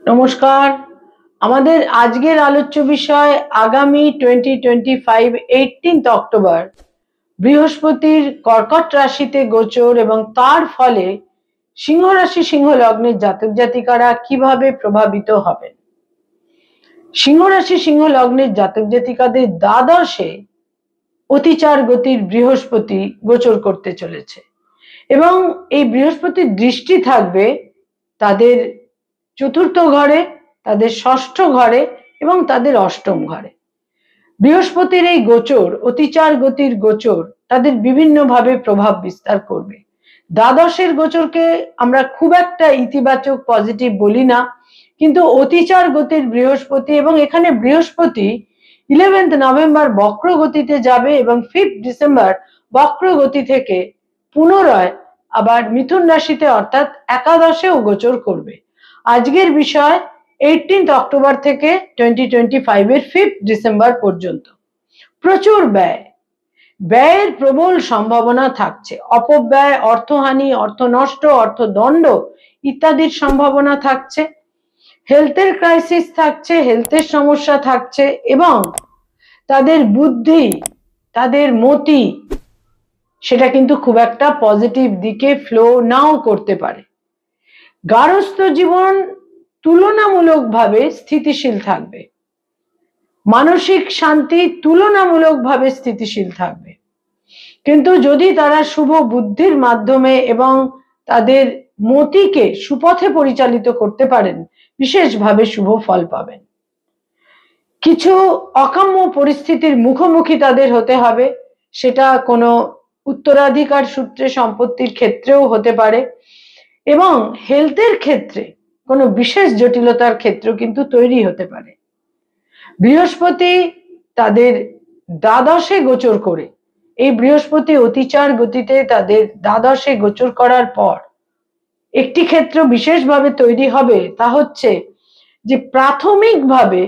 নমস্কার। আমাদের আজকের আলোচ্য বিষয় আগামী 2025 18 অক্টোবর বৃহস্পতির কর্কট রাশিতে গোচর এবং তার ফলে সিংহ রাশি সিংহ লগ্নের জাতক জাতিকারা কিভাবে প্রভাবিত হবেন। সিংহ রাশি সিংহ লগ্নের জাতক জাতিকাদের দ্বাদশে অতিচার গতির বৃহস্পতি গোচর করতে চলেছে এবং এই বৃহস্পতির দৃষ্টি থাকবে তাদের চতুর্থ ঘরে, তাদের ষষ্ঠ ঘরে এবং তাদের অষ্টম ঘরে। বৃহস্পতির এই গোচর, অতিচার গতির গোচর তাদের বিভিন্নভাবে প্রভাব বিস্তার করবে। দ্বাদশের গোচরকে আমরা খুব একটা ইতিবাচক পজিটিভ বলি না, কিন্তু অতিচার গতির বৃহস্পতি এবং এখানে বৃহস্পতি 11th নভেম্বর বক্র গতিতে যাবে এবং 5th ডিসেম্বর বক্র গতি থেকে পুনরায় আবার মিথুন রাশিতে অর্থাৎ একাদশেও গোচর করবে। আজকের বিষয় 18 অক্টোবর থেকে 2025 এর 5th ডিসেম্বর পর্যন্ত প্রচুর ব্যয়ের প্রবল সম্ভাবনা থাকছে। অপব্যয়, অর্থহানি, অর্থ নষ্ট, অর্থদণ্ড ইত্যাদির সম্ভাবনা থাকছে। হেলথের ক্রাইসিস থাকছে, হেলথের সমস্যা থাকছে এবং তাদের বুদ্ধি, তাদের মতি সেটা কিন্তু খুব একটা পজিটিভ দিকে ফ্লো নাও করতে পারে। গার্হস্থ্য জীবন তুলনামূলকভাবে স্থিতিশীল থাকবে, মানসিক শান্তি তুলনামূলকভাবে স্থিতিশীল থাকবে, কিন্তু যদি তারা শুভ বুদ্ধির মাধ্যমে এবং তাদের মতিকে সুপথে পরিচালিত করতে পারেন, বিশেষভাবে শুভ ফল পাবেন। কিছু অকাম্য পরিস্থিতির মুখোমুখি তাদের হতে হবে, সেটা কোনো উত্তরাধিকার সূত্রে সম্পত্তির ক্ষেত্রেও হতে পারে এবং হেলথের ক্ষেত্রে কোনো বিশেষ জটিলতার ক্ষেত্র কিন্তু তৈরি হতে পারে। বৃহস্পতি তাদের দ্বাদশে গোচর করে, এই বৃহস্পতি অতিচার গতিতে তাদের দ্বাদশে গোচর করার পর একটি ক্ষেত্র বিশেষভাবে তৈরি হবে, তা হচ্ছে যে প্রাথমিকভাবে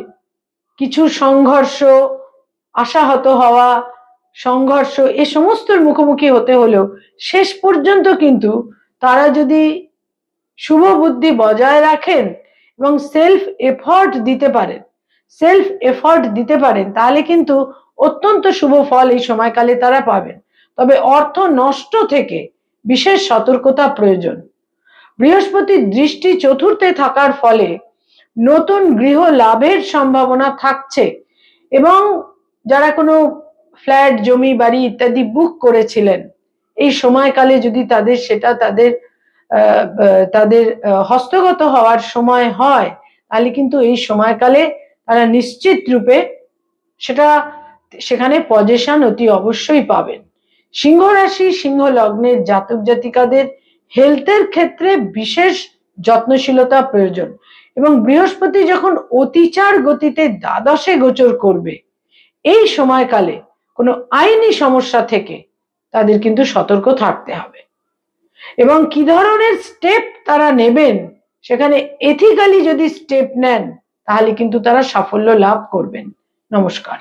কিছু সংঘর্ষ, আশাহত হওয়া, সংঘর্ষ এ সমস্তর মুখোমুখি হতে হলেও শেষ পর্যন্ত কিন্তু তারা যদি শুভ বুদ্ধি বজায় রাখেন এবং সেলফ এফর্ট দিতে পারেন তাহলে কিন্তু অত্যন্ত শুভ ফল এই সময়কালে তারা পাবেন। তবে অর্থ নষ্ট থেকে বিশেষ সতর্কতা প্রয়োজন। বৃহস্পতির দৃষ্টি চতুর্থে থাকার ফলে নতুন গৃহ লাভের সম্ভাবনা থাকছে এবং যারা কোনো ফ্ল্যাট, জমি, বাড়ি ইত্যাদি বুক করেছিলেন, এই সময়কালে যদি সেটা তাদের হস্তগত হওয়ার সময় হয়, তাহলে কিন্তু এই সময়কালে তারা নিশ্চিত রূপে সেখানে পজেশন অতি অবশ্যই পাবেন। সিংহ রাশি সিংহ লগ্নের জাতক জাতিকাদের হেলথের ক্ষেত্রে বিশেষ যত্নশীলতা প্রয়োজন এবং বৃহস্পতি যখন অতিচার গতিতে দ্বাদশে গোচর করবে, এই সময়কালে কোনো আইনি সমস্যা থেকে তাদের কিন্তু সতর্ক থাকতে হবে এবং কি ধরনের স্টেপ তারা নেবেন, সেখানে এথিক্যালি যদি স্টেপ নেন তাহলে কিন্তু তারা সাফল্য লাভ করবেন। নমস্কার।